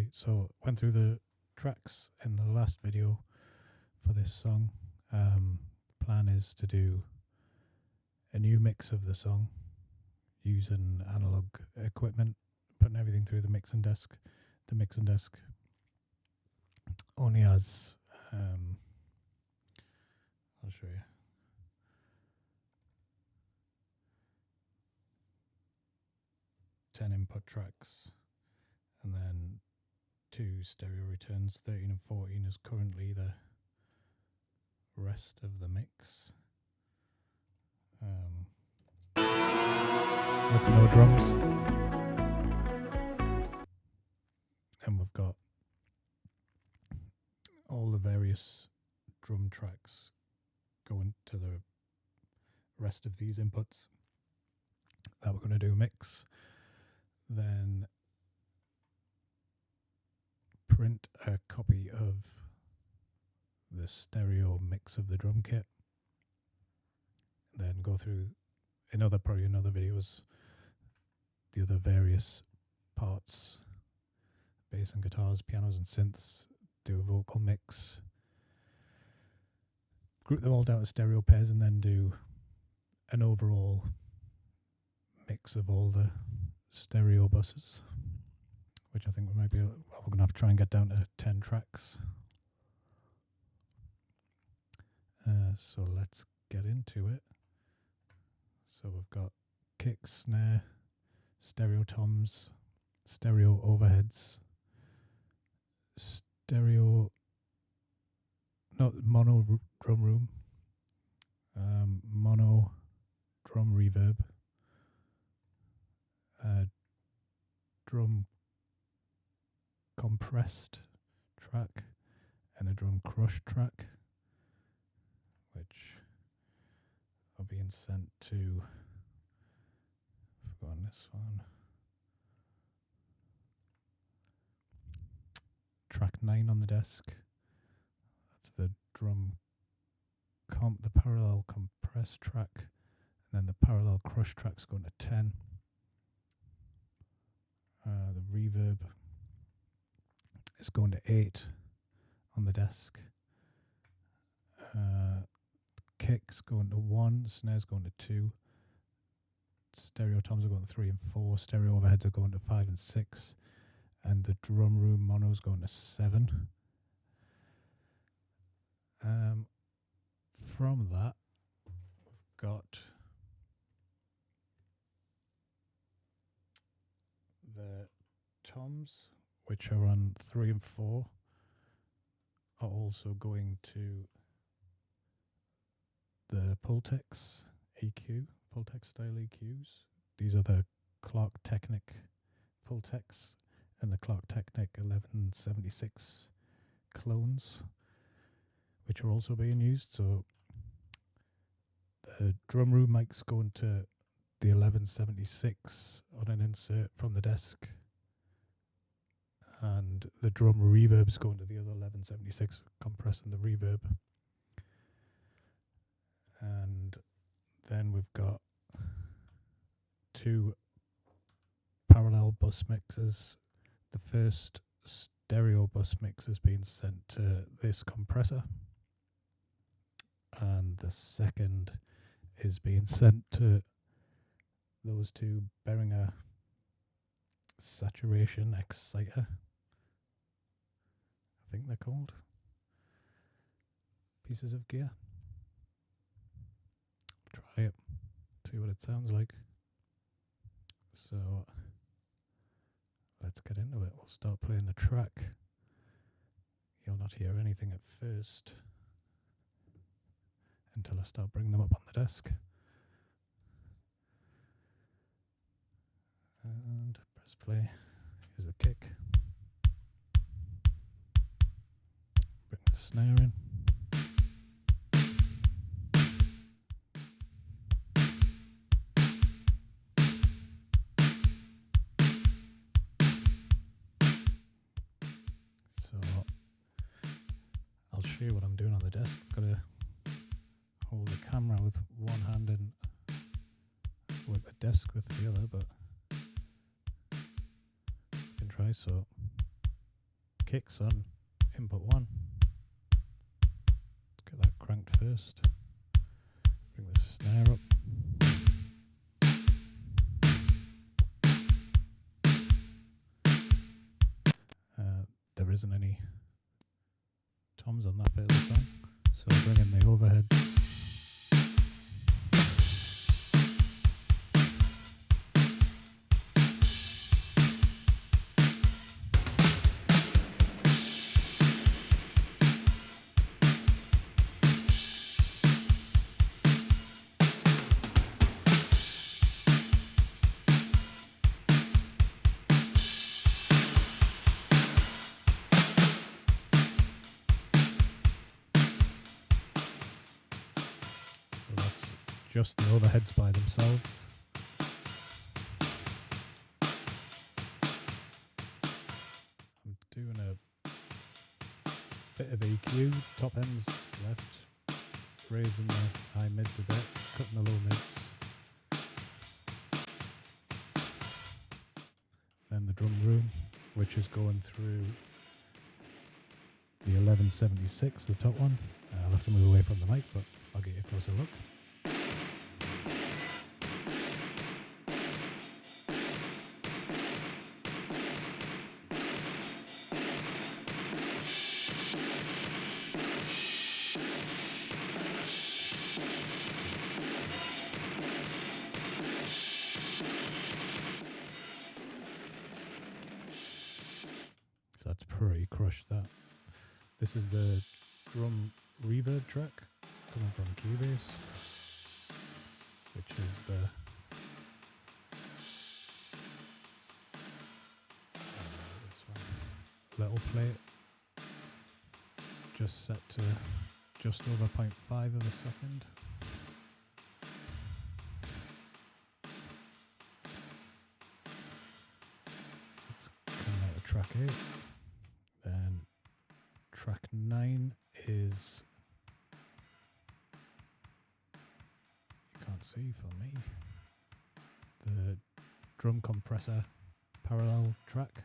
Okay, so went through the tracks in the last video for this song. Plan is to do a new mix of the song using analog equipment, putting everything through the mixing desk. The mixing desk only has, I'll show you. Input tracks, and then 2 stereo returns. 13 and 14 is currently the rest of the mix, with no drums. And we've got all the various drum tracks going to the rest of these inputs that we're going to do a mix. Then print a copy of the stereo mix of the drum kit. Then go through in other videos the other various parts, bass and guitars, pianos and synths, do a vocal mix, group them all down to stereo pairs, and then do an overall mix of all the stereo buses, which I think we might be, we're going to have to try and get down to 10 tracks. So let's get into it. So we've got kick, snare, stereo toms, stereo overheads, mono drum room, mono drum reverb, drum compressed track, and a drum crush track, which are being sent to, I've forgotten this one, track 9 on the desk. That's the drum the parallel compressed track, and then the parallel crush track's going to 10. The reverb is going to 8 on the desk. Kicks going to 1, snares going to 2, stereo toms are going to 3 and 4, stereo overheads are going to 5 and 6, and the drum room mono is going to 7. From that, we've got the toms, which are on 3 and 4, are also going to the Pultex EQ, Pultex style EQs. These are the Clark Technic Pultex and the Clark Technic 1176 clones, which are also being used. So the drum room mic's going to the 1176 on an insert from the desk, and the drum reverb's going to the other 1176, compressing the reverb. And then we've got 2 parallel bus mixes. The first stereo bus mix has been sent to this compressor, and the second is being sent to those 2 Behringer saturation exciter, I think they're called, pieces of gear. Try it, see what it sounds like. So let's get into it. We'll start playing the track. You'll not hear anything at first until I start bringing them up on the desk. And press play. Here's the kick. Bring the snare in. So I'll show you what I'm doing on the desk. I've got to hold the camera with one hand and work the desk with the other, but I can try. So kicks on input 1. Let's get that cranked first. Bring the snare up. There isn't any toms on that bit of the song, so bring in the overheads. Just the overheads by themselves. I'm doing a bit of EQ, top ends left, raising the high mids a bit, cutting the low mids. Then the drum room, which is going through the 1176, the top one. I'll have to move away from the mic, but I'll get you a closer look. So that's pretty crushed, that. This is the drum reverb track coming from Cubase, which is the this one, little plate, just set to just over 0.5 of a second. It's coming out of track 8. Then track 9 is, you can't see for me, the drum compressor parallel track.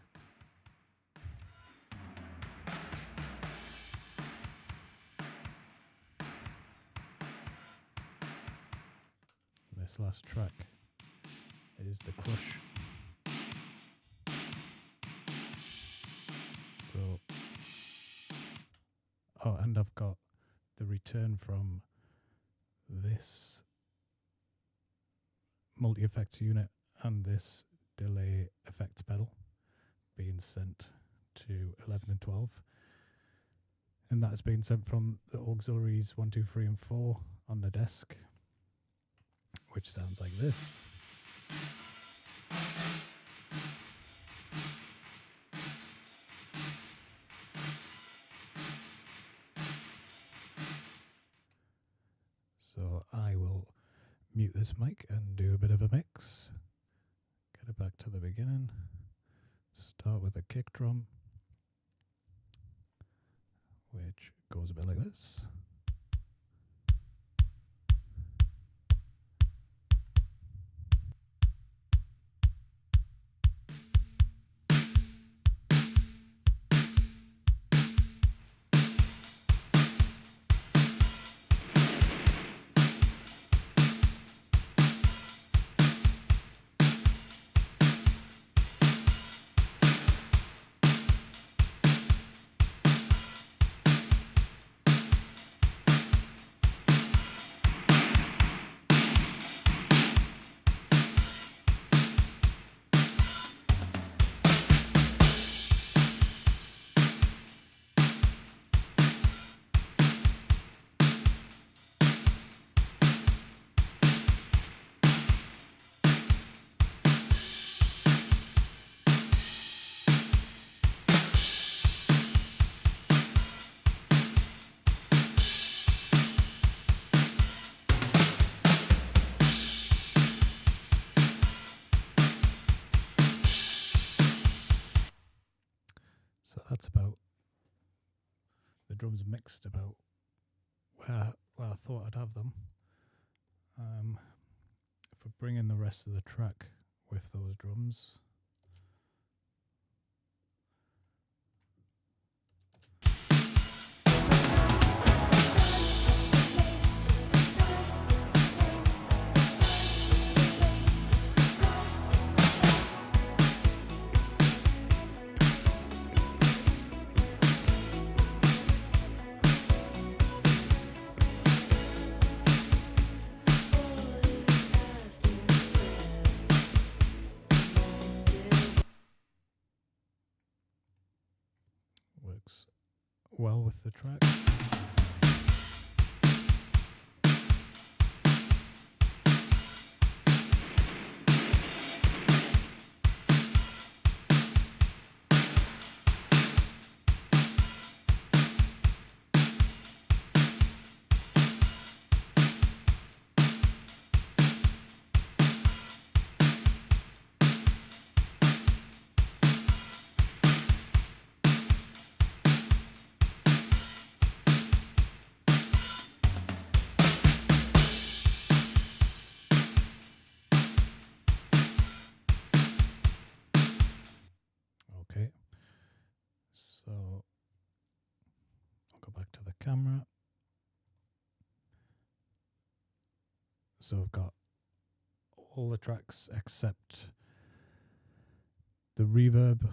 This last track is the crush. So, oh, and I've got the return from this multi-effects unit and this delay effects pedal being sent to 11 and 12. And that has been sent from the auxiliaries 1, 2, 3 and 4 on the desk, which sounds like this. So I will mute this mic and do a bit of a mix. Get it back to the beginning. Start with a kick drum, which goes a bit like this. So that's about the drums mixed about where I thought I'd have them. If I bring in the rest of the track with those drums, well with the track. Okay, so I'll go back to the camera. So I've got all the tracks except the reverb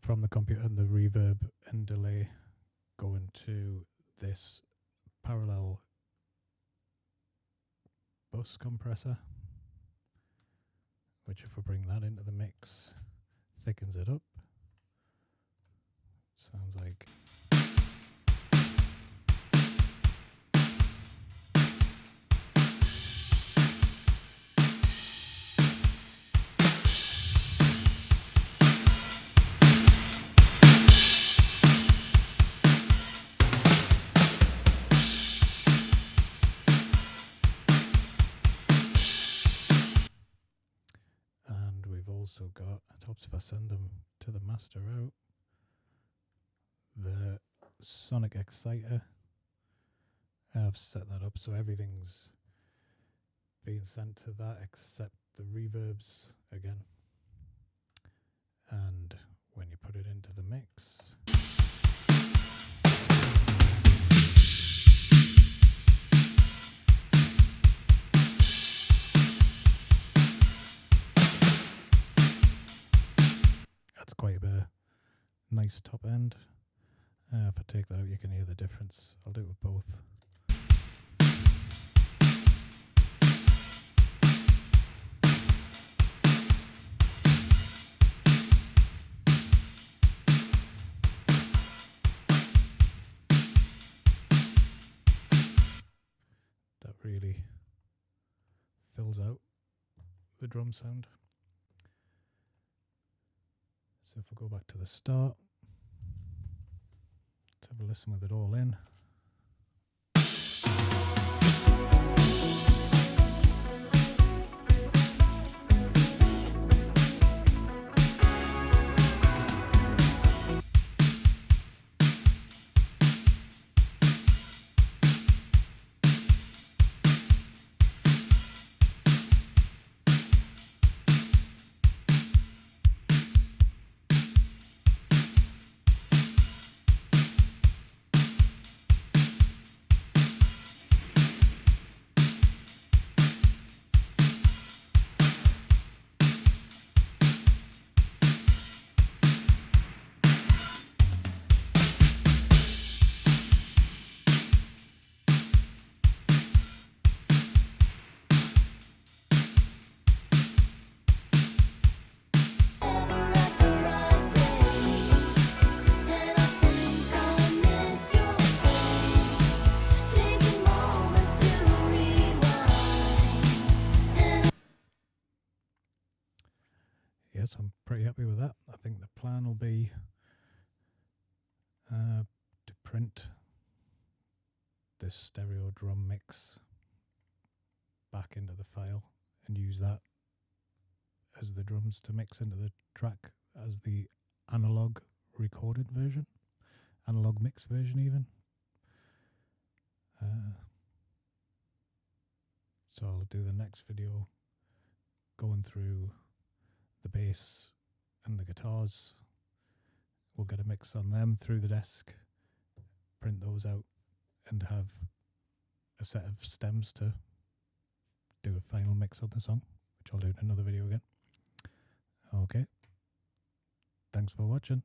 from the computer and the reverb and delay going to this parallel bus compressor, which if we bring that into the mix, thickens it up. Sounds like also got, it helps if I send them to the master out, the sonic exciter. I've set that up so everything's being sent to that except the reverbs again. And when you put it into the mix, that's quite a nice top end. If I take that out, you can hear the difference. I'll do it with both. That really fills out the drum sound. So if we go back to the start, let's have a listen with it all in. Yes, I'm pretty happy with that. I think the plan will be to print this stereo drum mix back into the file and use that as the drums to mix into the track as the analog recorded version, analog mix version even. So I'll do the next video going through the bass and the guitars. We'll get a mix on them through the desk, print those out, and have a set of stems to do a final mix of the song, which I'll do in another video again. Okay. Thanks for watching.